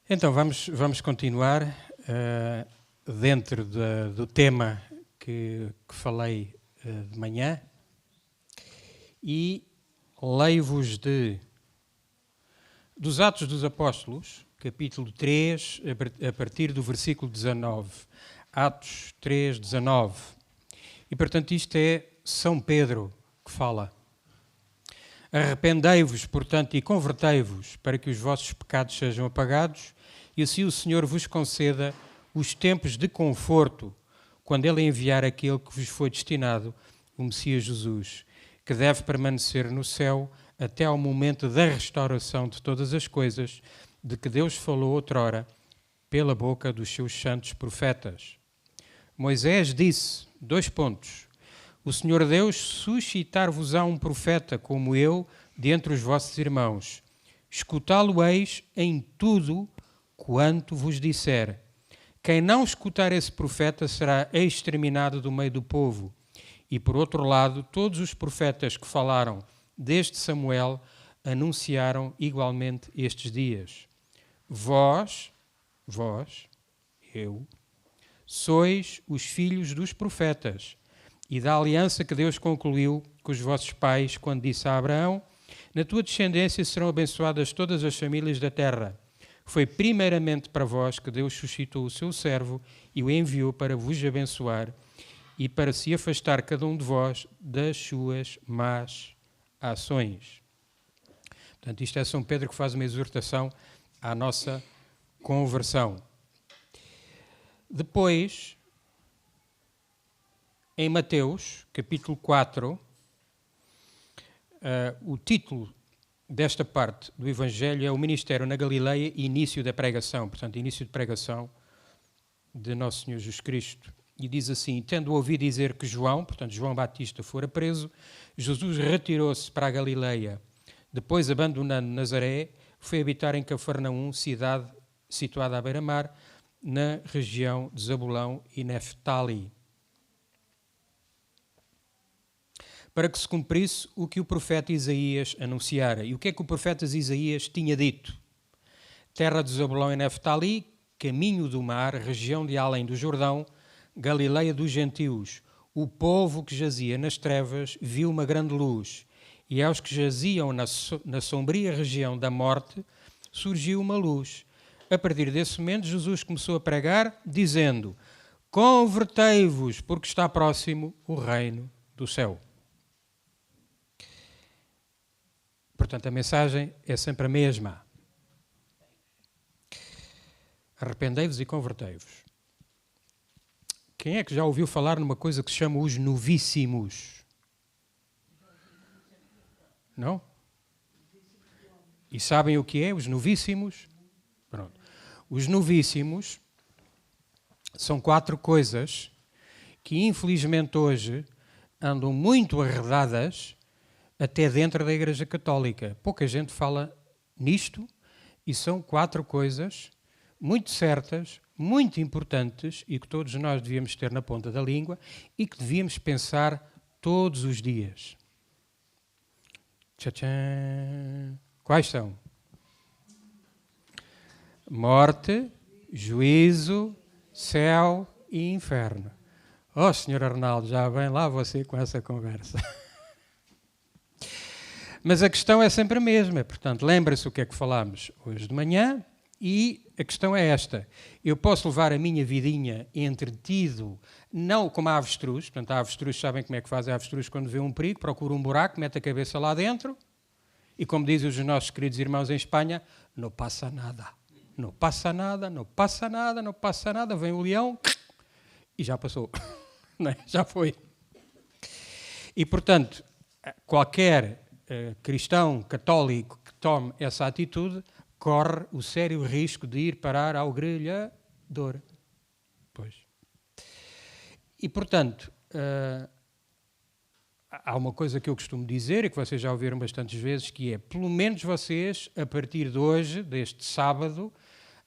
Então, vamos continuar dentro do tema que falei de manhã e leio-vos dos Atos dos Apóstolos, capítulo 3, a partir do versículo 19. Atos 3, 19. E, portanto, isto é São Pedro que fala. Arrependei-vos, portanto, e convertei-vos, para que os vossos pecados sejam apagados, e assim o Senhor vos conceda os tempos de conforto, quando Ele enviar aquele que vos foi destinado, o Messias Jesus, que deve permanecer no céu até ao momento da restauração de todas as coisas, de que Deus falou outrora, pela boca dos seus santos profetas. Moisés disse, : o Senhor Deus suscitar-vos-á um profeta como eu, dentre os vossos irmãos. Escutá-lo-eis em tudo quanto vos disser. Quem não escutar esse profeta será exterminado do meio do povo. E, por outro lado, todos os profetas que falaram desde Samuel anunciaram igualmente estes dias. Vós, eu, sois os filhos dos profetas e da aliança que Deus concluiu com os vossos pais quando disse a Abraão: na tua descendência serão abençoadas todas as famílias da terra. Foi primeiramente para vós que Deus suscitou o seu servo e o enviou para vos abençoar e para se afastar cada um de vós das suas más ações. Portanto, isto é São Pedro que faz uma exortação à nossa conversão. Depois, em Mateus, capítulo 4, o título desta parte do Evangelho é o Ministério na Galileia e início da pregação, portanto, início de pregação de Nosso Senhor Jesus Cristo. E diz assim: tendo ouvido dizer que João, portanto João Batista, fora preso, Jesus retirou-se para a Galileia. Depois, abandonando Nazaré, foi habitar em Cafarnaum, cidade situada à beira-mar, na região de Zabulão e Neftali, para que se cumprisse o que o profeta Isaías anunciara. E o que é que o profeta Isaías tinha dito? Terra de Zabulão e Neftali, caminho do mar, região de além do Jordão, Galileia dos gentios. O povo que jazia nas trevas viu uma grande luz, e aos que jaziam na sombria região da morte surgiu uma luz. A partir desse momento, Jesus começou a pregar, dizendo: convertei-vos, porque está próximo o reino do céu. Portanto, a mensagem é sempre a mesma. Arrependei-vos e convertei-vos. Quem é que já ouviu falar numa coisa que se chama os novíssimos? Não? E sabem o que é os novíssimos? Pronto. Os novíssimos são 4 coisas que, infelizmente, hoje andam muito arredadas até dentro da Igreja Católica. Pouca gente fala nisto e são 4 coisas muito certas, muito importantes e que todos nós devíamos ter na ponta da língua e que devíamos pensar todos os dias. Tchá-tchã. Quais são? Morte, juízo, céu e inferno. Oh, Sr. Arnaldo, já vem lá você com essa conversa. Mas a questão é sempre a mesma. Portanto, lembra-se o que é que falámos hoje de manhã e a questão é esta. Eu posso levar a minha vidinha entretido, não como a avestruz. Portanto, a avestruz, sabem como é que faz a avestruz quando vê um perigo? Procura um buraco, mete a cabeça lá dentro e, como dizem os nossos queridos irmãos em Espanha, não passa nada. Não passa nada, não passa nada, não passa nada. Vem o leão e já passou. Não é? Já foi. E, portanto, qualquer cristão católico que tome essa atitude corre o sério risco de ir parar ao grelhador. Pois. E, portanto, há uma coisa que eu costumo dizer e que vocês já ouviram bastantes vezes, que é, pelo menos vocês, a partir de hoje, deste sábado,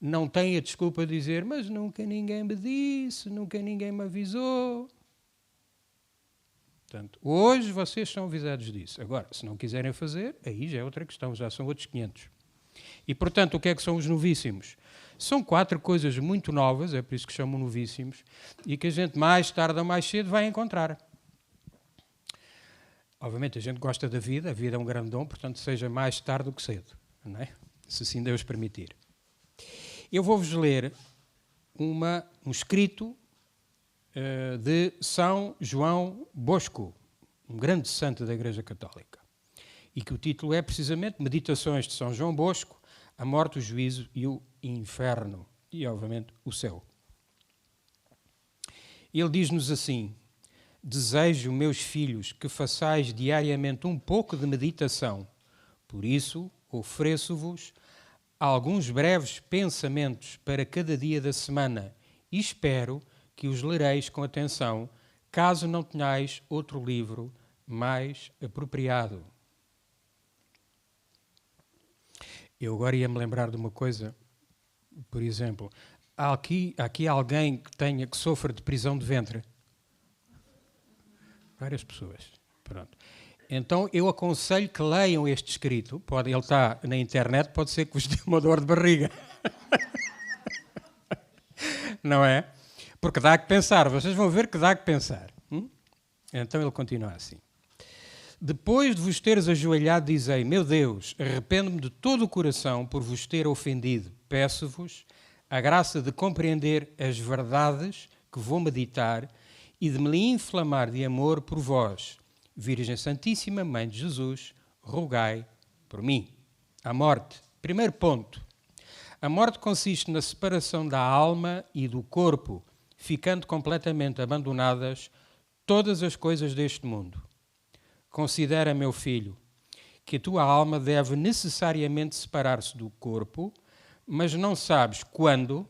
não têm a desculpa de dizer: mas nunca ninguém me disse, nunca ninguém me avisou. Portanto, hoje vocês são avisados disso. Agora, se não quiserem fazer, aí já é outra questão, já são outros 500. E, portanto, o que é que são os novíssimos? São 4 coisas muito novas, é por isso que chamam novíssimos, e que a gente mais tarde ou mais cedo vai encontrar. Obviamente a gente gosta da vida, a vida é um grande dom, portanto seja mais tarde do que cedo, não é? Se assim Deus permitir. Eu vou-vos ler um escrito de São João Bosco, um grande santo da Igreja Católica, e que o título é precisamente Meditações de São João Bosco, a morte, o juízo e o inferno, e obviamente o céu. Ele diz-nos assim: desejo, meus filhos, que façais diariamente um pouco de meditação. Por isso, ofereço-vos alguns breves pensamentos para cada dia da semana e espero que os lereis com atenção, caso não tenhais outro livro mais apropriado. Eu agora ia-me lembrar de uma coisa, por exemplo, há aqui alguém que sofre de prisão de ventre? Várias pessoas. Pronto. Então eu aconselho que leiam este escrito. Ele está na internet, pode ser que vos dê uma dor de barriga. Não é? Porque dá que pensar, vocês vão ver que dá que pensar. Então ele continua assim. Depois de vos teres ajoelhado, dizei: meu Deus, arrependo-me de todo o coração por vos ter ofendido. Peço-vos a graça de compreender as verdades que vou meditar e de me inflamar de amor por vós. Virgem Santíssima, Mãe de Jesus, rogai por mim. A morte. Primeiro ponto. A morte consiste na separação da alma e do corpo, ficando completamente abandonadas todas as coisas deste mundo. Considera, meu filho, que a tua alma deve necessariamente separar-se do corpo, mas não sabes quando,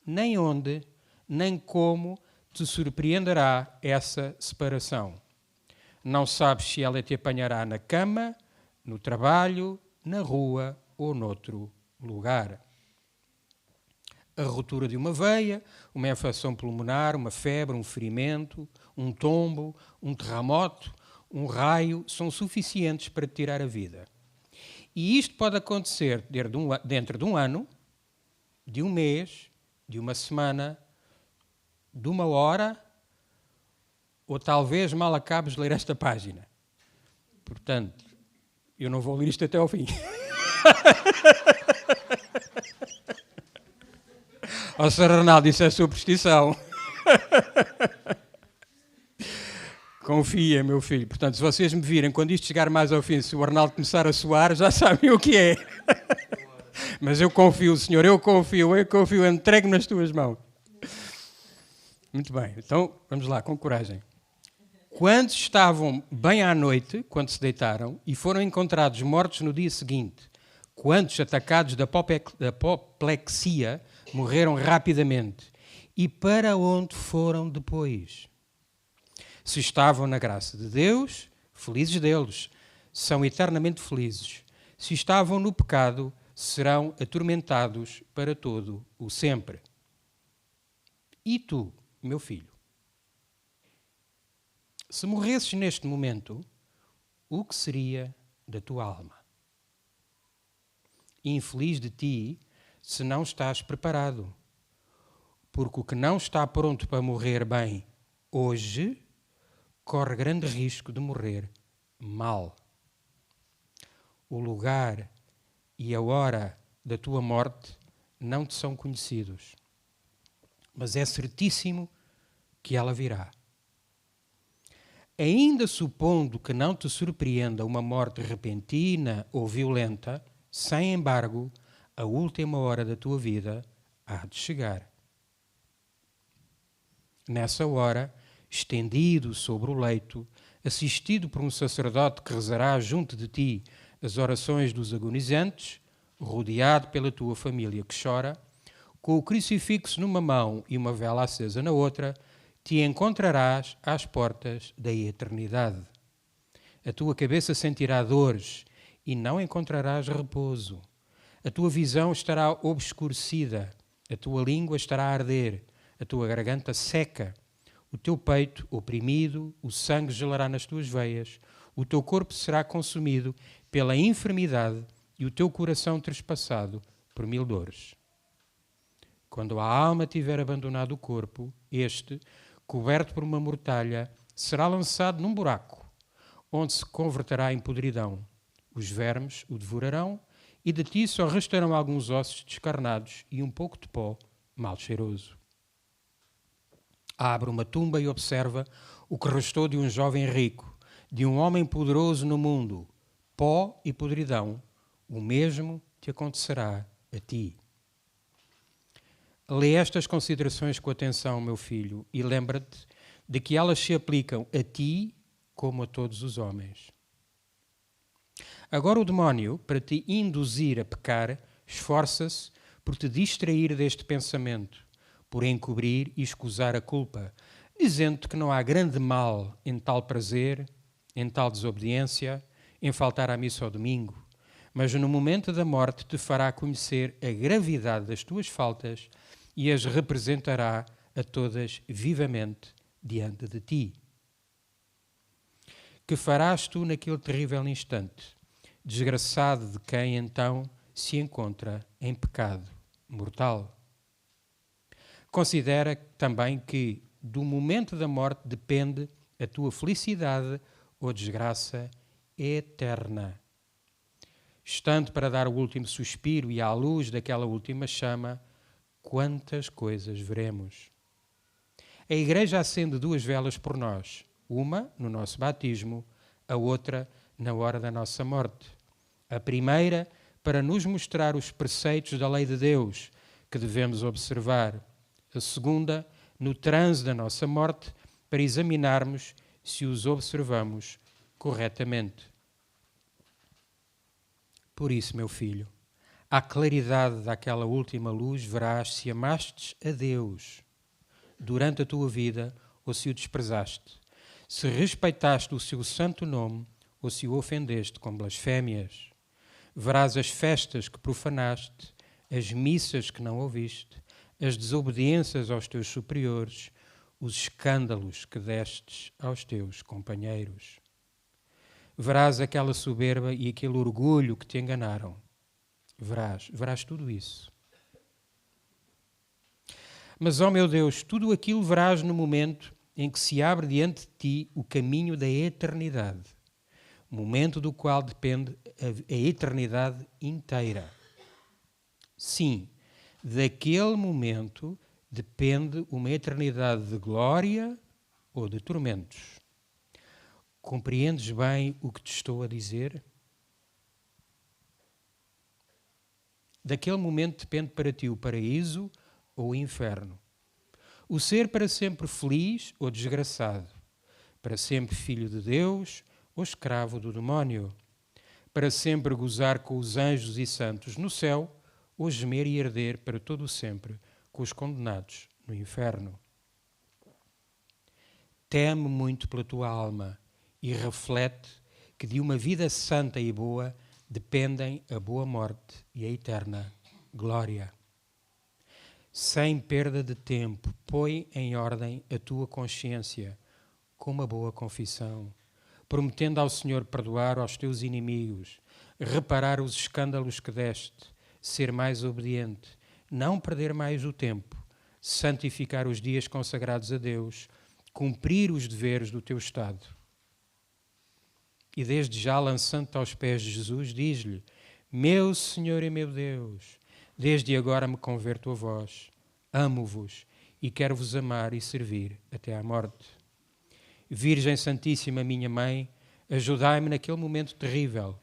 nem onde, nem como te surpreenderá essa separação. Não sabes se ela te apanhará na cama, no trabalho, na rua ou noutro lugar. A ruptura de uma veia, uma infecção pulmonar, uma febre, um ferimento, um tombo, um terremoto, um raio, são suficientes para te tirar a vida. E isto pode acontecer dentro de um ano, de um mês, de uma semana, de uma hora, ou talvez mal acabes de ler esta página. Portanto, eu não vou ler isto até ao fim. Ó, Sr. Arnaldo, isso é superstição. Confia, meu filho. Portanto, se vocês me virem, quando isto chegar mais ao fim, se o Arnaldo começar a suar, já sabem o que é. Mas eu confio, Senhor, eu confio, entrego nas tuas mãos. Muito bem, então vamos lá, com coragem. Quando estavam bem à noite, quando se deitaram, e foram encontrados mortos no dia seguinte, quantos atacados da apoplexia morreram rapidamente? E para onde foram depois? Se estavam na graça de Deus, felizes deles, são eternamente felizes. Se estavam no pecado, serão atormentados para todo o sempre. E tu, meu filho, se morresses neste momento, o que seria da tua alma? Infeliz de ti se não estás preparado, porque o que não está pronto para morrer bem hoje corre grande risco de morrer mal. O lugar e a hora da tua morte não te são conhecidos, mas é certíssimo que ela virá. Ainda supondo que não te surpreenda uma morte repentina ou violenta, sem embargo, a última hora da tua vida há de chegar. Nessa hora, estendido sobre o leito, assistido por um sacerdote que rezará junto de ti as orações dos agonizantes, rodeado pela tua família que chora, com o crucifixo numa mão e uma vela acesa na outra, te encontrarás às portas da eternidade. A tua cabeça sentirá dores e não encontrarás repouso. A tua visão estará obscurecida, a tua língua estará a arder, a tua garganta seca, o teu peito oprimido, o sangue gelará nas tuas veias, o teu corpo será consumido pela enfermidade e o teu coração trespassado por 1000 dores. Quando a alma tiver abandonado o corpo, este, coberto por uma mortalha, será lançado num buraco, onde se converterá em podridão. Os vermes o devorarão e de ti só restarão alguns ossos descarnados e um pouco de pó mal cheiroso. Abre uma tumba e observa o que restou de um jovem rico, de um homem poderoso no mundo. Pó e podridão, o mesmo te acontecerá a ti. Lê estas considerações com atenção, meu filho, e lembra-te de que elas se aplicam a ti como a todos os homens. Agora o demónio, para te induzir a pecar, esforça-se por te distrair deste pensamento, por encobrir e escusar a culpa, dizendo-te que não há grande mal em tal prazer, em tal desobediência, em faltar à missa ao domingo, mas no momento da morte te fará conhecer a gravidade das tuas faltas e as representará a todas vivamente diante de ti. Que farás tu naquele terrível instante, desgraçado de quem então se encontra em pecado mortal? Considera também que do momento da morte depende a tua felicidade ou desgraça eterna. Estando para dar o último suspiro e à luz daquela última chama, quantas coisas veremos. A Igreja acende 2 velas por nós, uma no nosso batismo, a outra na hora da nossa morte. A primeira para nos mostrar os preceitos da lei de Deus que devemos observar. A segunda, no transe da nossa morte, para examinarmos se os observamos corretamente. Por isso, meu filho, à claridade daquela última luz verás se amastes a Deus durante a tua vida ou se o desprezaste, se respeitaste o seu santo nome ou se o ofendeste com blasfémias. Verás as festas que profanaste, as missas que não ouviste, as desobediências aos teus superiores, os escândalos que destes aos teus companheiros. Verás aquela soberba e aquele orgulho que te enganaram. Verás tudo isso. Mas, ó meu Deus, tudo aquilo verás no momento em que se abre diante de ti o caminho da eternidade, momento do qual depende a eternidade inteira. Sim, daquele momento depende uma eternidade de glória ou de tormentos. Compreendes bem o que te estou a dizer? Daquele momento depende para ti o paraíso ou o inferno. O ser para sempre feliz ou desgraçado. Para sempre filho de Deus ou escravo do demónio. Para sempre gozar com os anjos e santos no céu ou gemer e arder para todo o sempre com os condenados no inferno. Teme muito pela tua alma e reflete que de uma vida santa e boa dependem a boa morte e a eterna glória. Sem perda de tempo, põe em ordem a tua consciência com uma boa confissão, prometendo ao Senhor perdoar aos teus inimigos, reparar os escândalos que deste, ser mais obediente, não perder mais o tempo, santificar os dias consagrados a Deus, cumprir os deveres do teu estado. E desde já, lançando-te aos pés de Jesus, diz-lhe: meu Senhor e meu Deus, desde agora me converto a vós, amo-vos e quero-vos amar e servir até à morte. Virgem Santíssima, minha Mãe, ajudai-me naquele momento terrível.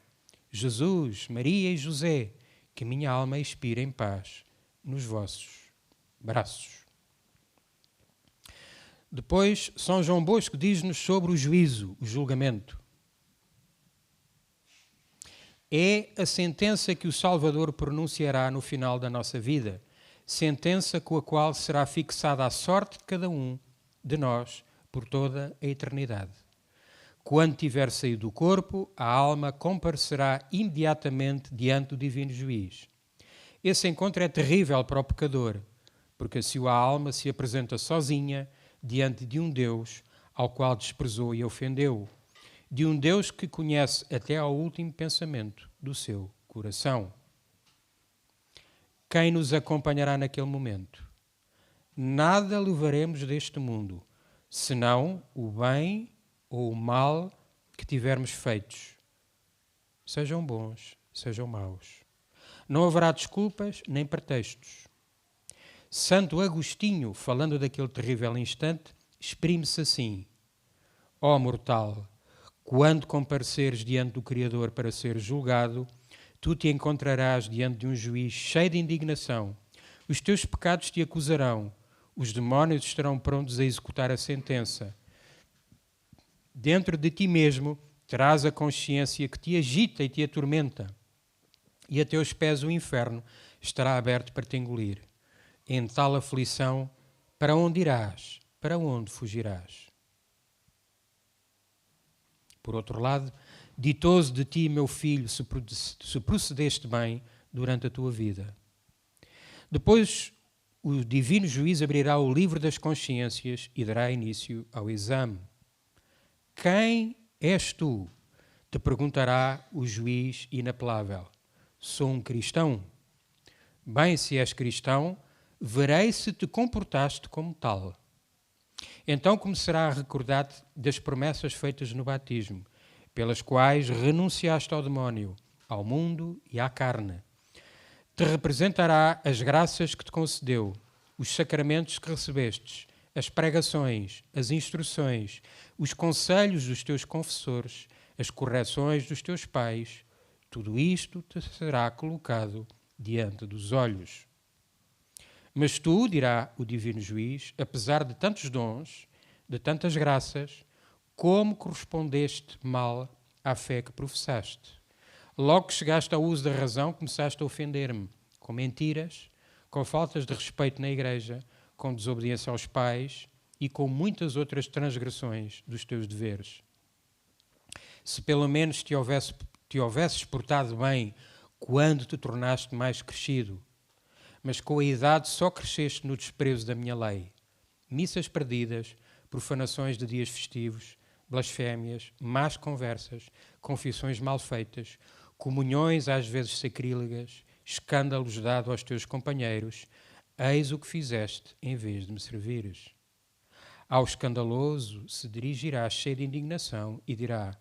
Jesus, Maria e José, que minha alma expire em paz nos vossos braços. Depois, São João Bosco diz-nos sobre o juízo, o julgamento. É a sentença que o Salvador pronunciará no final da nossa vida, sentença com a qual será fixada a sorte de cada um de nós por toda a eternidade. Quando tiver saído do corpo, a alma comparecerá imediatamente diante do divino juiz. Esse encontro é terrível para o pecador, porque assim a alma se apresenta sozinha diante de um Deus ao qual desprezou e ofendeu, de um Deus que conhece até ao último pensamento do seu coração. quem nos acompanhará naquele momento? Nada levaremos deste mundo, senão o bem ou o mal que tivermos feitos. Sejam bons, sejam maus. Não haverá desculpas nem pretextos. Santo Agostinho, falando daquele terrível instante, exprime-se assim: ó mortal, quando compareceres diante do Criador para seres julgado, tu te encontrarás diante de um juiz cheio de indignação. Os teus pecados te acusarão. Os demónios estarão prontos a executar a sentença. Dentro de ti mesmo terás a consciência que te agita e te atormenta. E a teus pés o inferno estará aberto para te engolir. Em tal aflição, para onde irás? Para onde fugirás? Por outro lado, ditoso de ti, meu filho, se procedeste bem durante a tua vida. Depois, o divino juiz abrirá o livro das consciências e dará início ao exame. Quem és tu? Te perguntará o juiz inapelável. Sou um cristão? Bem, se és cristão, verei se te comportaste como tal. Então começará a recordar-te das promessas feitas no batismo, pelas quais renunciaste ao demónio, ao mundo e à carne. Te representará as graças que te concedeu, os sacramentos que recebestes, as pregações, as instruções, os conselhos dos teus confessores, as correções dos teus pais. Tudo isto te será colocado diante dos olhos. Mas tu, dirá o divino juiz, apesar de tantos dons, de tantas graças, como correspondeste mal à fé que professaste? Logo que chegaste ao uso da razão, começaste a ofender-me com mentiras, com faltas de respeito na igreja, com desobediência aos pais e com muitas outras transgressões dos teus deveres. Se pelo menos te houvesses portado bem quando te tornaste mais crescido, mas com a idade só cresceste no desprezo da minha lei. Missas perdidas, profanações de dias festivos, blasfémias, más conversas, confissões mal feitas, comunhões às vezes sacrílegas, escândalos dados aos teus companheiros, eis o que fizeste em vez de me servires. Ao escandaloso se dirigirá cheio de indignação e dirá: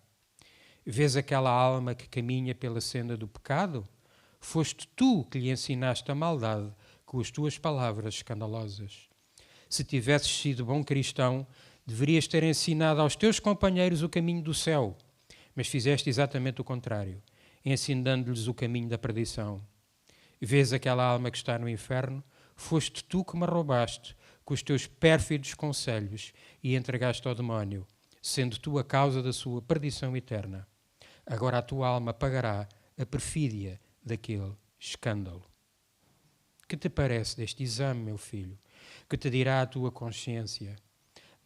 vês aquela alma que caminha pela senda do pecado? Foste tu que lhe ensinaste a maldade com as tuas palavras escandalosas. Se tivesses sido bom cristão, deverias ter ensinado aos teus companheiros o caminho do céu, mas fizeste exatamente o contrário, ensinando-lhes o caminho da perdição. Vês aquela alma que está no inferno? Foste tu que me roubaste com os teus pérfidos conselhos e entregaste ao demónio, sendo tu a causa da sua perdição eterna. Agora a tua alma pagará a perfídia daquele escândalo. Que te parece deste exame, meu filho? Que te dirá a tua consciência?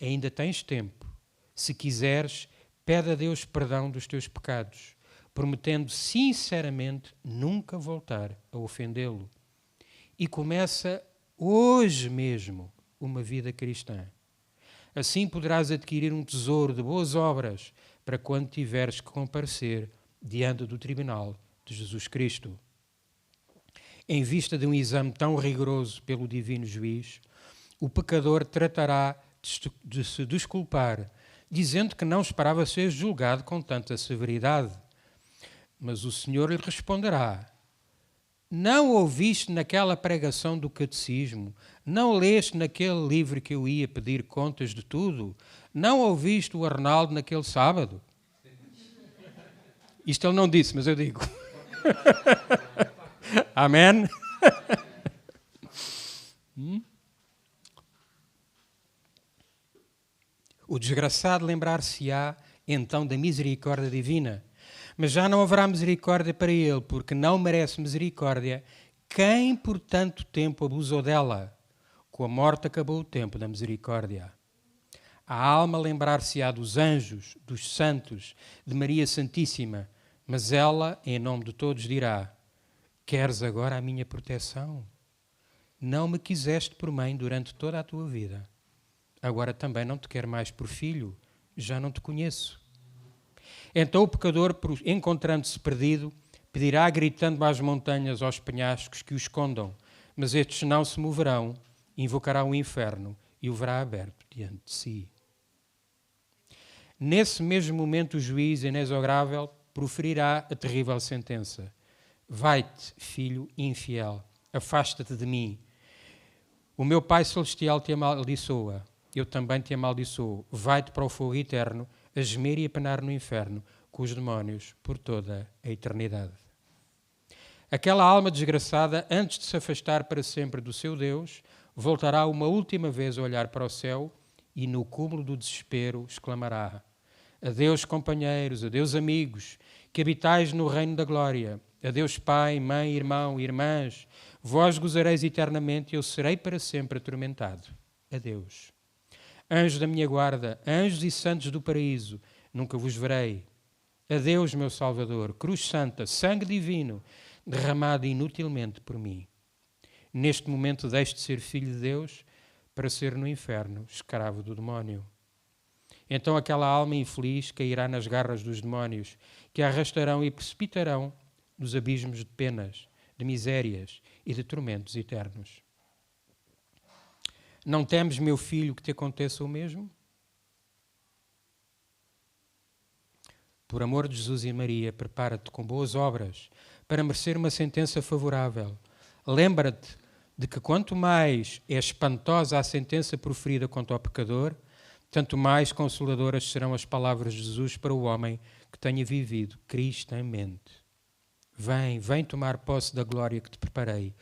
Ainda tens tempo. Se quiseres, pede a Deus perdão dos teus pecados, prometendo sinceramente nunca voltar a ofendê-lo. E começa hoje mesmo uma vida cristã. Assim poderás adquirir um tesouro de boas obras para quando tiveres que comparecer diante do tribunal de Jesus Cristo. Em vista de um exame tão rigoroso pelo divino juiz, o pecador tratará de se desculpar, dizendo que não esperava ser julgado com tanta severidade. Mas o Senhor lhe responderá: não ouviste naquela pregação do catecismo? Não leste naquele livro que eu ia pedir contas de tudo? Não ouviste o Arnaldo naquele sábado? Isto ele não disse, mas eu digo. Amém? O desgraçado lembrar-se-á então da misericórdia divina, mas já não haverá misericórdia para ele, porque não merece misericórdia quem por tanto tempo abusou dela. Com a morte acabou o tempo da misericórdia. A alma lembrar-se-á dos anjos, dos santos, de Maria Santíssima, mas ela, em nome de todos, dirá: queres agora a minha proteção? Não me quiseste por mãe durante toda a tua vida. Agora também não te quero mais por filho, já não te conheço. Então o pecador, encontrando-se perdido, pedirá gritando às montanhas, aos penhascos, que o escondam, Mas estes não se moverão, invocará o inferno e o verá aberto diante de si. Nesse mesmo momento o juiz inexorável proferirá a terrível sentença. Vai-te, filho infiel, afasta-te de mim. O meu Pai Celestial te amaldiçoa, eu também te amaldiçoo. Vai-te para o fogo eterno, a gemer e a penar no inferno, com os demónios por toda a eternidade. Aquela alma desgraçada, antes de se afastar para sempre do seu Deus, voltará uma última vez a olhar para o céu e, no cúmulo do desespero, exclamará: adeus, companheiros, adeus, amigos, que habitais no reino da glória. Adeus, pai, mãe, irmão, irmãs. Vós gozareis eternamente e eu serei para sempre atormentado. Adeus. Anjos da minha guarda, anjos e santos do paraíso, nunca vos verei. Adeus, meu Salvador, cruz santa, sangue divino, derramado inutilmente por mim. Neste momento deixo de ser filho de Deus para ser no inferno, escravo do demónio. Então aquela alma infeliz cairá nas garras dos demónios, que a arrastarão e precipitarão nos abismos de penas, de misérias e de tormentos eternos. Não temes, meu filho, que te aconteça o mesmo? Por amor de Jesus e Maria, prepara-te com boas obras para merecer uma sentença favorável. Lembra-te de que quanto mais é espantosa a sentença proferida contra o pecador, tanto mais consoladoras serão as palavras de Jesus para o homem que tenha vivido cristamente. Vem tomar posse da glória que te preparei.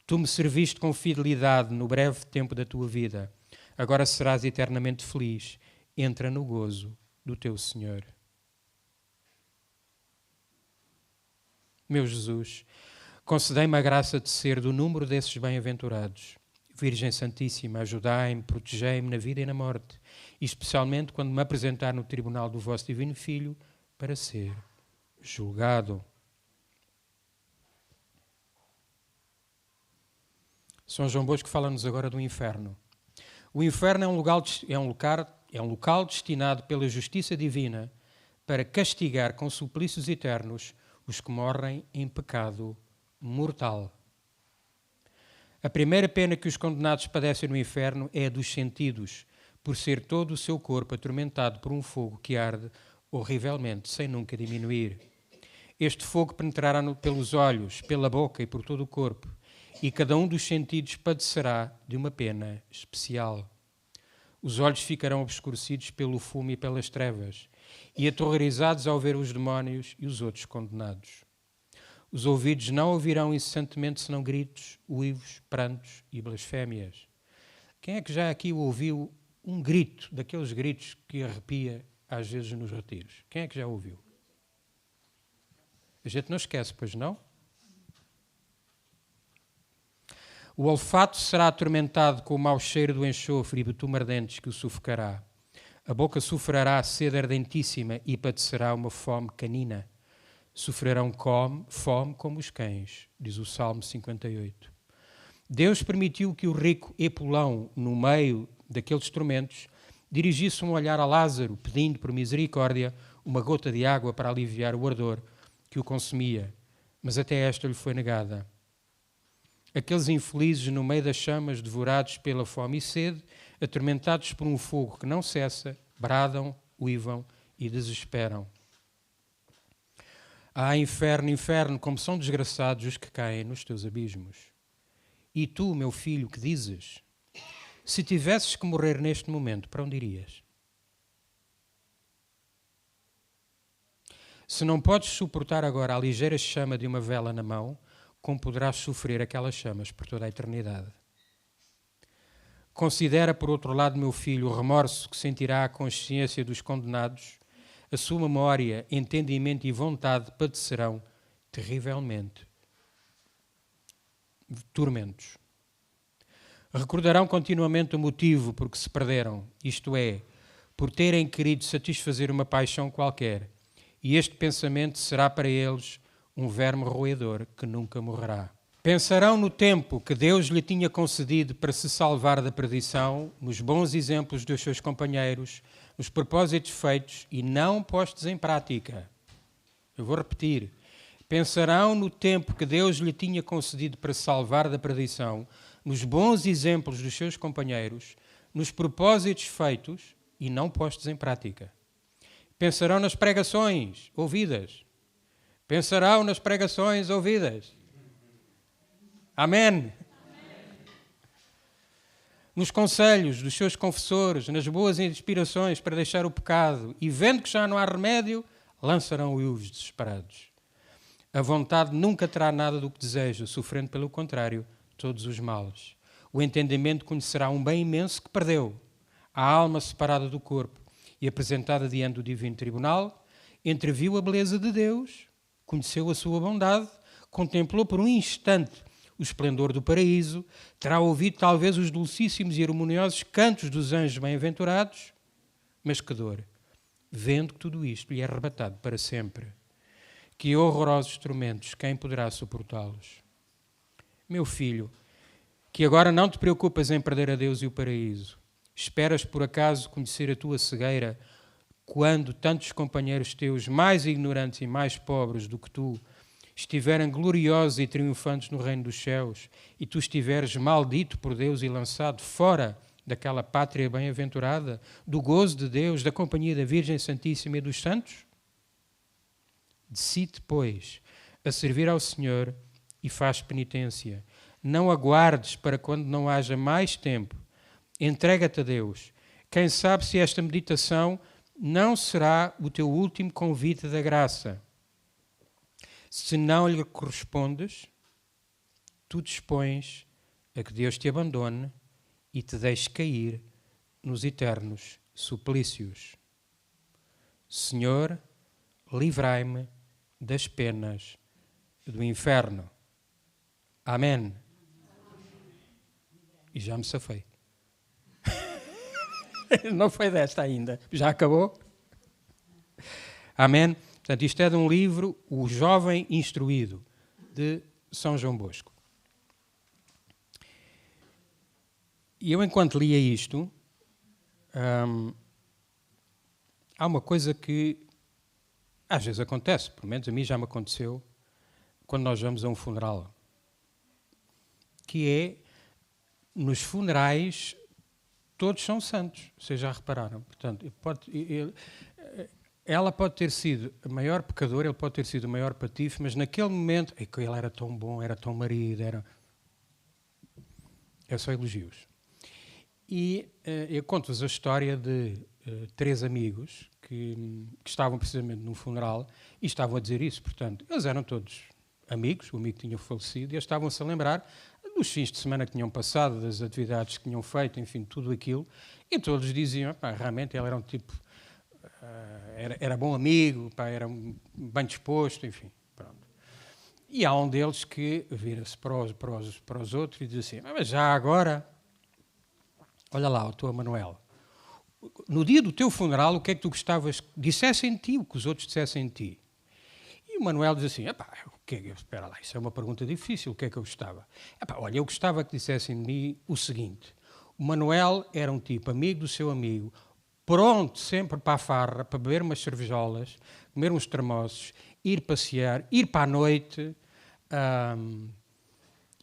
Tu me serviste com fidelidade no breve tempo da tua vida. Agora serás eternamente feliz. Entra no gozo do teu Senhor. Meu Jesus, concedei-me a graça de ser do número desses bem-aventurados. Virgem Santíssima, ajudai-me, protegei-me na vida e na morte, e especialmente quando me apresentar no tribunal do vosso Divino Filho para ser julgado. São João Bosco fala-nos agora do inferno. O inferno é um local destinado pela justiça divina para castigar com suplícios eternos os que morrem em pecado mortal. A primeira pena que os condenados padecem no inferno é a dos sentidos, por ser todo o seu corpo atormentado por um fogo que arde horrivelmente, sem nunca diminuir. Este fogo penetrará pelos olhos, pela boca e por todo o corpo, e cada um dos sentidos padecerá de uma pena especial. Os olhos ficarão obscurecidos pelo fumo e pelas trevas, e aterrorizados ao ver os demónios e os outros condenados. Os ouvidos não ouvirão incessantemente senão gritos, uivos, prantos e blasfémias. Quem é que já aqui ouviu um grito, daqueles gritos que arrepia às vezes nos retiros? Quem é que já ouviu? A gente não esquece, pois não? O olfato será atormentado com o mau cheiro do enxofre e betume ardentes que o sufocará. A boca sofrerá sede ardentíssima e padecerá uma fome canina. Sofrerão fome como os cães, diz o Salmo 58. Deus permitiu que o rico Epulão, no meio daqueles tormentos, dirigisse um olhar a Lázaro, pedindo por misericórdia uma gota de água para aliviar o ardor que o consumia, mas até esta lhe foi negada. Aqueles infelizes no meio das chamas, devorados pela fome e sede, atormentados por um fogo que não cessa, bradam, uivam e desesperam. Ah, inferno, inferno, como são desgraçados os que caem nos teus abismos. E tu, meu filho, que dizes? Se tivesses que morrer neste momento, para onde irias? Se não podes suportar agora a ligeira chama de uma vela na mão, como poderás sofrer aquelas chamas por toda a eternidade? Considera, por outro lado, meu filho, o remorso que sentirá a consciência dos condenados. A sua memória, entendimento e vontade padecerão terrivelmente tormentos. Recordarão continuamente o motivo por que se perderam, isto é, por terem querido satisfazer uma paixão qualquer, e este pensamento será para eles um verme roedor que nunca morrerá. Pensarão no tempo que Deus lhe tinha concedido para se salvar da perdição, nos bons exemplos dos seus companheiros, nos propósitos feitos e não postos em prática. Eu vou repetir. Pensarão no tempo que Deus lhe tinha concedido para se salvar da perdição, nos bons exemplos dos seus companheiros, nos propósitos feitos e não postos em prática. Pensarão nas pregações ouvidas. Pensarão nas pregações ouvidas. Amém. Nos conselhos dos seus confessores, nas boas inspirações para deixar o pecado, e vendo que já não há remédio, lançarão-os desesperados. A vontade nunca terá nada do que deseja, sofrendo, pelo contrário, todos os males. O entendimento conhecerá um bem imenso que perdeu. A alma separada do corpo e apresentada diante do divino tribunal, entreviu a beleza de Deus, conheceu a sua bondade, contemplou por um instante o esplendor do paraíso, terá ouvido talvez os dulcíssimos e harmoniosos cantos dos anjos bem-aventurados, mas que dor, vendo que tudo isto lhe é arrebatado para sempre. Que horrorosos tormentos, quem poderá suportá-los? Meu filho, que agora não te preocupas em perder a Deus e o paraíso. Esperas por acaso conhecer a tua cegueira quando tantos companheiros teus, mais ignorantes e mais pobres do que tu, estiverem gloriosos e triunfantes no reino dos céus, e tu estiveres maldito por Deus e lançado fora daquela pátria bem-aventurada, do gozo de Deus, da companhia da Virgem Santíssima e dos santos? Decide, pois, a servir ao Senhor e faz penitência. Não aguardes para quando não haja mais tempo. Entrega-te a Deus. Quem sabe se esta meditação não será o teu último convite da graça. Se não lhe correspondes, tu dispões a que Deus te abandone e te deixe cair nos eternos suplícios. Senhor, livrai-me das penas do inferno. Amém. E já me safei. Não foi desta ainda. Já acabou? Amém. Portanto, isto é de um livro, O Jovem Instruído, de São João Bosco. E eu, enquanto lia isto, há uma coisa que às vezes acontece, pelo menos a mim já me aconteceu, quando nós vamos a um funeral, que é, nos funerais, todos são santos, vocês já repararam. Portanto, ela pode ter sido a maior pecadora, ele pode ter sido o maior patife, mas naquele momento, ele era tão bom, era tão marido, é só elogios. E eu conto-vos a história de 3 amigos que estavam precisamente num funeral e estavam a dizer isso. Portanto, eles eram todos amigos, o amigo tinha falecido, e eles estavam-se a lembrar dos fins de semana que tinham passado, das atividades que tinham feito, enfim, tudo aquilo, e todos diziam, realmente ele era um tipo, era bom amigo, era bem disposto, enfim, pronto. E há um deles que vira-se para os outros e diz assim, mas já agora, olha lá, o teu Manuel, no dia do teu funeral, o que é que tu gostavas que dissessem de ti, o que os outros dissessem de ti? E o Manuel diz assim, espera lá, isso é uma pergunta difícil, o que é que eu gostava? Olha, eu gostava que dissessem de mim o seguinte, o Manuel era um tipo amigo do seu amigo, pronto sempre para a farra, para beber umas cervejolas, comer uns termossos, ir passear, ir para a noite,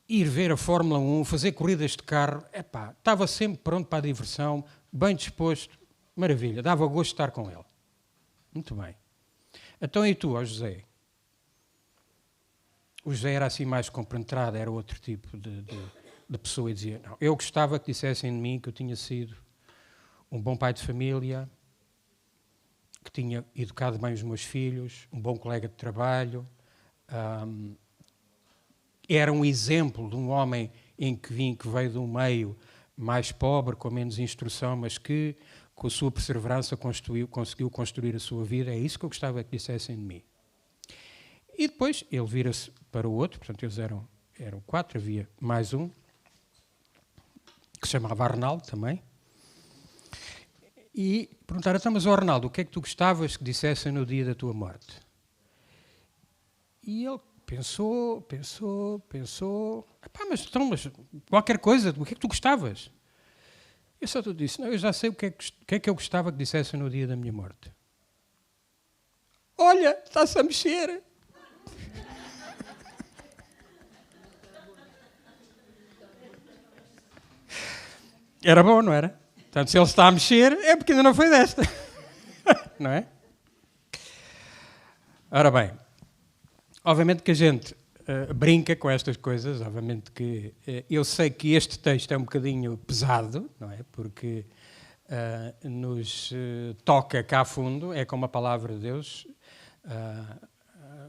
ir ver a Fórmula 1, fazer corridas de carro, estava sempre pronto para a diversão, bem disposto, maravilha, dava gosto de estar com ele. Muito bem. Então e tu, ó José? O José era assim mais compenetrado, era outro tipo de pessoa e dizia, não, eu gostava que dissessem de mim que eu tinha sido um bom pai de família, que tinha educado bem os meus filhos, um bom colega de trabalho, era um exemplo de um homem que veio de um meio mais pobre, com menos instrução, mas que, com a sua perseverança, conseguiu construir a sua vida. É isso que eu gostava que dissessem de mim. E depois ele vira-se para o outro, portanto, eles eram 4, havia mais um, que se chamava Arnaldo também, e perguntaram, então, mas Arnaldo, o que é que tu gostavas que dissessem no dia da tua morte? E ele pensou, mas qualquer coisa, o que é que tu gostavas? Eu só te disse, não, eu já sei o que é que eu gostava que dissessem no dia da minha morte. Olha, está-se a mexer. Era bom, não era? Portanto, se ele está a mexer, é porque ainda não foi desta. Não é? Ora bem, obviamente que a gente brinca com estas coisas, obviamente que eu sei que este texto é um bocadinho pesado, não é? Porque nos toca cá a fundo, é como a palavra de Deus.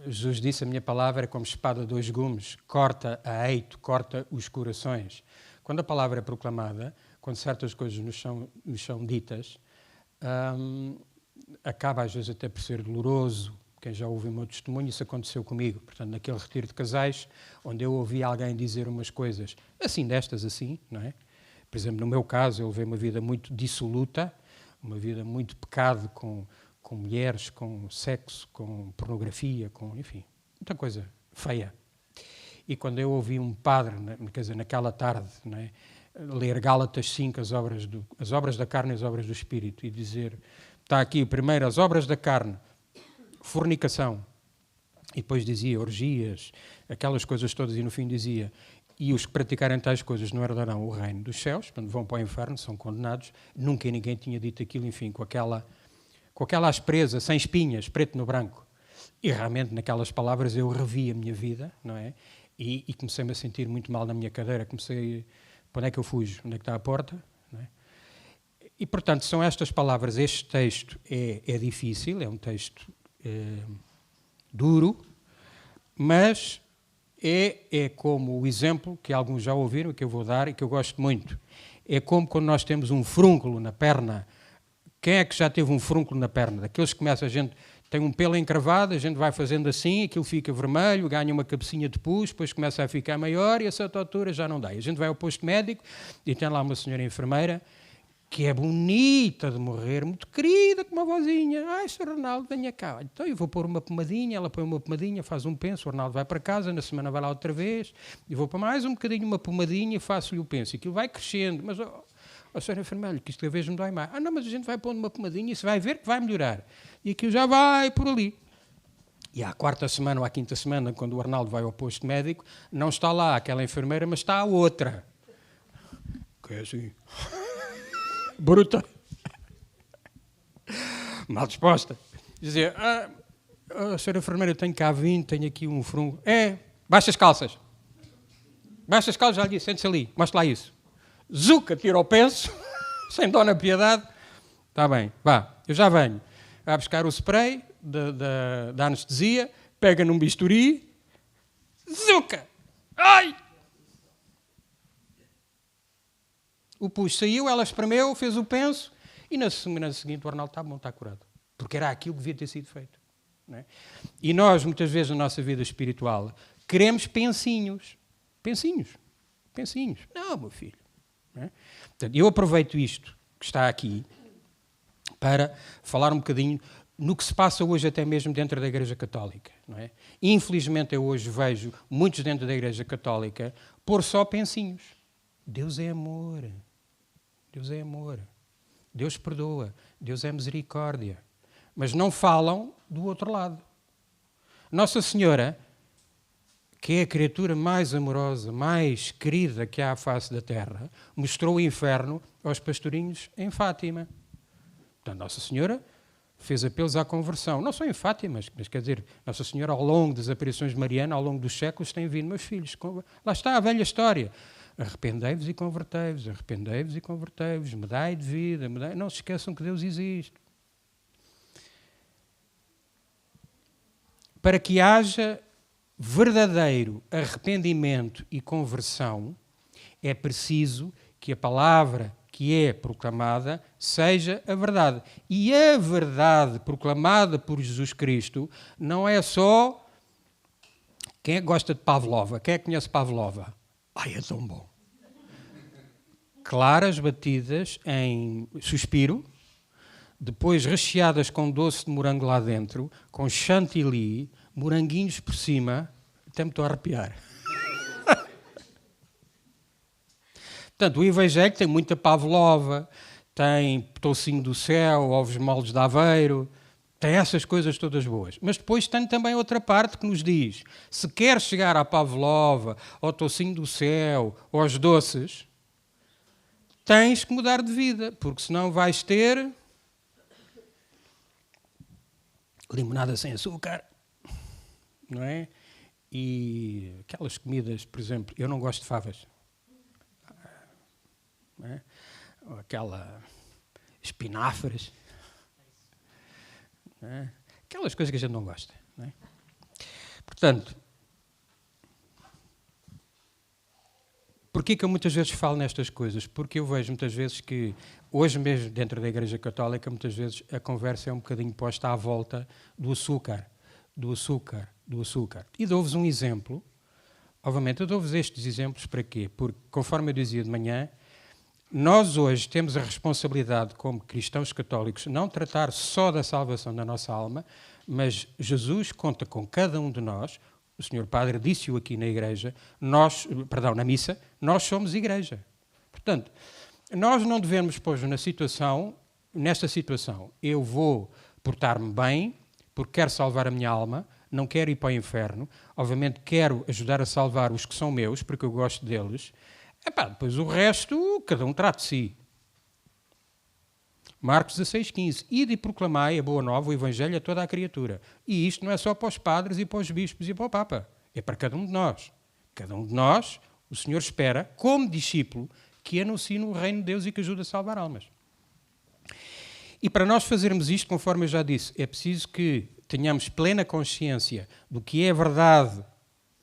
Jesus disse, a minha palavra é como espada de dois gumes, corta a eito, corta os corações. Quando a palavra é proclamada, quando certas coisas nos são ditas, acaba às vezes até por ser doloroso. Quem já ouviu o meu testemunho, isso aconteceu comigo. Portanto, naquele retiro de casais, onde eu ouvi alguém dizer umas coisas assim destas, assim, não é? Por exemplo, no meu caso, eu levei uma vida muito dissoluta, uma vida muito pecado com mulheres, com sexo, com pornografia, com, enfim, muita coisa feia. E quando eu ouvi um padre, quer dizer, naquela tarde, não é, ler Gálatas 5, as obras da carne e as obras do Espírito, e dizer, está aqui primeiro as obras da carne, fornicação, e depois dizia orgias, aquelas coisas todas, e no fim dizia, e os que praticarem tais coisas não herdarão o reino dos céus, portanto vão para o inferno, são condenados. Nunca ninguém tinha dito aquilo, enfim, com aquela aspereza, sem espinhas, preto no branco. E realmente naquelas palavras eu revi a minha vida, não é? E comecei-me a sentir muito mal na minha cadeira, comecei, para onde é que eu fujo? Onde é que está a porta? Não é? E portanto são estas palavras, este texto é difícil, é um texto duro, mas é como o exemplo que alguns já ouviram, que eu vou dar e que eu gosto muito. É como quando nós temos um frúnculo na perna. Quem é que já teve um frúnculo na perna? Daqueles que começa, a gente tem um pelo encravado, a gente vai fazendo assim, aquilo fica vermelho, ganha uma cabecinha de pus, depois começa a ficar maior e a certa altura já não dá. A gente vai ao posto médico e tem lá uma senhora enfermeira que é bonita de morrer, muito querida, com uma vozinha. Ai, Sr. Ronaldo, venha cá. Então eu vou pôr uma pomadinha, ela põe uma pomadinha, faz um penso, o Ronaldo vai para casa, na semana vai lá outra vez, e vou para mais um bocadinho, uma pomadinha, e faço-lhe o penso. Aquilo vai crescendo, mas, Sr. enfermeiro, que isto cada vez me dói mais. Não, mas a gente vai pondo uma pomadinha e se vai ver que vai melhorar. E aquilo já vai por ali. E à quarta semana ou à quinta semana, quando o Arnaldo vai ao posto médico, não está lá aquela enfermeira, mas está a outra. Que é assim... bruta, mal disposta. Dizia, senhora enfermeira, eu tenho cá 20, tenho aqui um frungo. Baixa as calças. Baixa as calças, já lhe disse, sente-se ali, mostra lá isso. Zuca, tira o penso, sem dó na piedade. Está bem, vá, eu já venho. Vai buscar o spray da anestesia, pega num bisturi, zuca, ai! O pus saiu, ela espremeu, fez o penso e na semana seguinte o Arnaldo está bom, está curado. Porque era aquilo que devia ter sido feito. Não é? E nós, muitas vezes, na nossa vida espiritual, queremos pensinhos. Pensinhos. Pensinhos. Não, meu filho. Não é? Portanto, eu aproveito isto que está aqui para falar um bocadinho no que se passa hoje até mesmo dentro da Igreja Católica. Não é? Infelizmente, eu hoje vejo muitos dentro da Igreja Católica pôr só pensinhos. Deus é amor. Deus é amor. Deus perdoa. Deus é misericórdia. Mas não falam do outro lado. Nossa Senhora, que é a criatura mais amorosa, mais querida que há à face da terra, mostrou o inferno aos pastorinhos em Fátima. Portanto, Nossa Senhora fez apelos à conversão. Não só em Fátima, mas quer dizer, Nossa Senhora, ao longo das aparições de Mariana, ao longo dos séculos, tem vindo, meus filhos, lá está a velha história. Arrependei-vos e convertei-vos, arrependei-vos e convertei-vos, mudai de vida, mudai... Não se esqueçam que Deus existe. Para que haja verdadeiro arrependimento e conversão, é preciso que a palavra que é proclamada seja a verdade. E a verdade proclamada por Jesus Cristo não é só... Quem é que gosta de Pavlova? Quem é que conhece Pavlova? Ai, é tão bom. Claras batidas em suspiro, depois recheadas com doce de morango lá dentro, com chantilly, moranguinhos por cima, até me estou a arrepiar. Portanto, o Evangelho tem muita pavlova, tem toucinho do céu, ovos moles de Aveiro, tem essas coisas todas boas. Mas depois tem também outra parte que nos diz, se quer chegar à pavlova, ao toucinho do céu, aos doces, tens que mudar de vida, porque senão vais ter limonada sem açúcar, não é? E aquelas comidas, por exemplo, eu não gosto de favas, não é? Ou aquela espinafres, não é? Aquelas coisas que a gente não gosta, não é? Portanto, porquê que eu muitas vezes falo nestas coisas? Porque eu vejo muitas vezes que, hoje mesmo dentro da Igreja Católica, muitas vezes a conversa é um bocadinho posta à volta do açúcar, do açúcar, do açúcar. E dou-vos um exemplo. Obviamente, eu dou-vos estes exemplos para quê? Porque, conforme eu dizia de manhã, nós hoje temos a responsabilidade, como cristãos católicos, não tratar só da salvação da nossa alma, mas Jesus conta com cada um de nós. O Senhor Padre disse-o aqui na igreja, na missa, nós somos igreja. Portanto, nós não devemos pôr nesta situação, eu vou portar-me bem, porque quero salvar a minha alma, não quero ir para o inferno, obviamente quero ajudar a salvar os que são meus, porque eu gosto deles. Depois o resto, cada um trata de si. Marcos 16,15. Ide e proclamai a boa nova, o Evangelho a toda a criatura. E isto não é só para os padres e para os bispos e para o Papa. É para cada um de nós. Cada um de nós, o Senhor espera, como discípulo, que anuncie o reino de Deus e que ajude a salvar almas. E para nós fazermos isto, conforme eu já disse, é preciso que tenhamos plena consciência do que é a verdade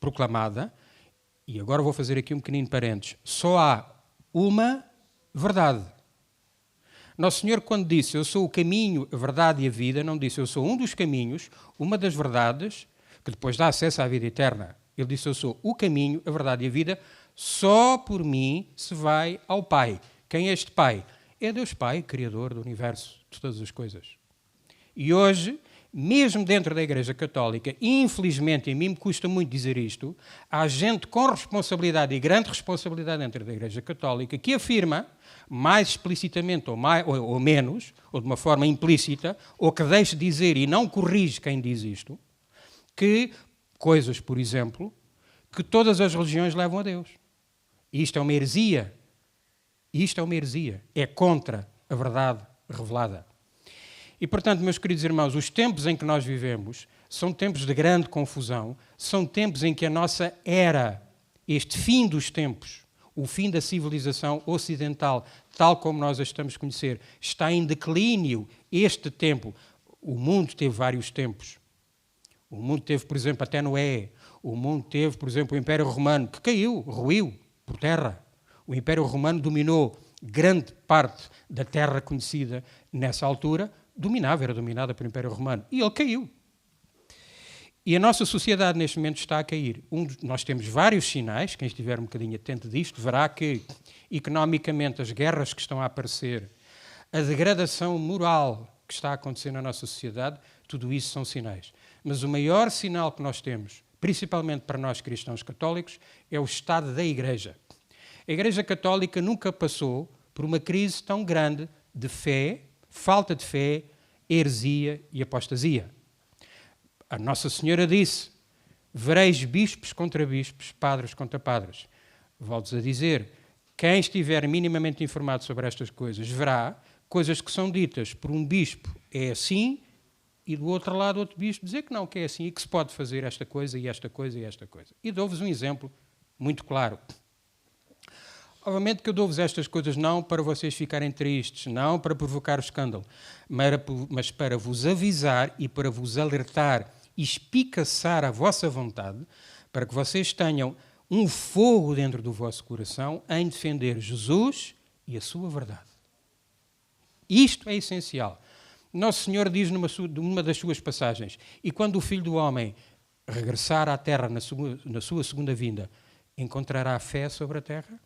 proclamada. E agora vou fazer aqui um pequenino parênteses. Só há uma verdade. Nosso Senhor, quando disse eu sou o caminho, a verdade e a vida, não disse eu sou um dos caminhos, uma das verdades, que depois dá acesso à vida eterna. Ele disse eu sou o caminho, a verdade e a vida, só por mim se vai ao Pai. Quem é este Pai? É Deus Pai, Criador do universo, de todas as coisas. E hoje, mesmo dentro da Igreja Católica, infelizmente, e a mim me custa muito dizer isto, há gente com responsabilidade e grande responsabilidade dentro da Igreja Católica que afirma, mais explicitamente ou menos, ou de uma forma implícita, ou que deixa de dizer e não corrige quem diz isto, que coisas, por exemplo, que todas as religiões levam a Deus. E isto é uma heresia. Isto é uma heresia. É contra a verdade revelada. E, portanto, meus queridos irmãos, os tempos em que nós vivemos são tempos de grande confusão, são tempos em que a nossa era, este fim dos tempos, o fim da civilização ocidental, tal como nós a estamos a conhecer, está em declínio. Este tempo, o mundo teve vários tempos. O mundo teve, por exemplo, até Noé. O mundo teve, por exemplo, o Império Romano, que caiu, ruiu por terra. O Império Romano dominou grande parte da terra conhecida nessa altura, era dominada pelo Império Romano. E ele caiu. E a nossa sociedade, neste momento, está a cair. Nós temos vários sinais, quem estiver um bocadinho atento disto, verá que, economicamente, as guerras que estão a aparecer, a degradação moral que está a acontecer na nossa sociedade, tudo isso são sinais. Mas o maior sinal que nós temos, principalmente para nós cristãos católicos, é o estado da Igreja. A Igreja Católica nunca passou por uma crise tão grande de fé, falta de fé, heresia e apostasia. A Nossa Senhora disse, vereis bispos contra bispos, padres contra padres. Volto a dizer, quem estiver minimamente informado sobre estas coisas, verá coisas que são ditas por um bispo é assim, e do outro lado outro bispo dizer que não, que é assim, e que se pode fazer esta coisa e esta coisa e esta coisa. E dou-vos um exemplo muito claro. Obviamente que eu dou-vos estas coisas não para vocês ficarem tristes, não para provocar o escândalo, mas para vos avisar e para vos alertar e espicaçar a vossa vontade, para que vocês tenham um fogo dentro do vosso coração em defender Jesus e a sua verdade. Isto é essencial. Nosso Senhor diz numa das suas passagens, e quando o Filho do Homem regressar à terra na sua segunda vinda, encontrará fé sobre a terra?